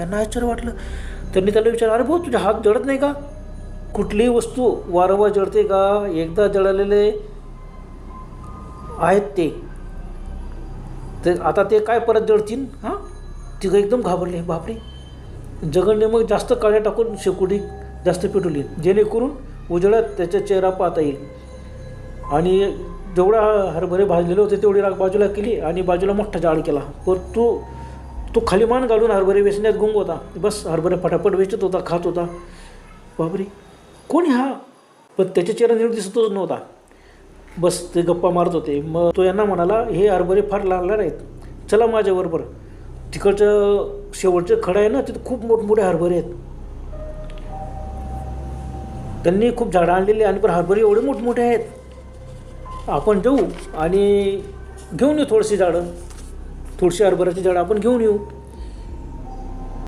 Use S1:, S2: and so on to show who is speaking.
S1: यांना आश्चर्य वाटलं. त्यांनी त्याला विचारलं, अरे भाऊ तुझा हात जळत नाही का? कुठलीही वस्तू वारंवार जळते का? एकदा जळालेले आहेत ते तर आता ते काय परत जळतील? हां, तिघं एकदम घाबरले. बापरे. जगनने मग जास्त काळ्या टाकून शेकोटी जास्त पेटवली, जेणेकरून उजेडात त्याचा चेहरा पाहता येईल. आणि जेवढा हरभरे भाजलेले होते तेवढी राख बाजूला केली आणि बाजूला मोठा जाळ केला. पण तो खाली मान घालून हरभरे वेचण्यात गुंग होता. बस हरभरे फटाफट वेचत होता, खात होता. बापरे, कोणी हा? पण त्याच्या चेहरा नीट दिसतच नव्हता. बस ते गप्पा मारत होते. मग तो यांना म्हणाला, हे हरभरे फार लहान आहेत, चला माझ्याबरोबर. तिकडचं शेवटचं खडं आहे ना, तिथं खूप मोठमोठे हरभरे आहेत. त्यांनी खूप झाडं आणलेली आणि पण हरभरे एवढे मोठमोठे आहेत, आपण जाऊ आणि घेऊन येऊ थोडीशी झाडं, थोडीशी हरभऱ्याची झाडं आपण घेऊन येऊ.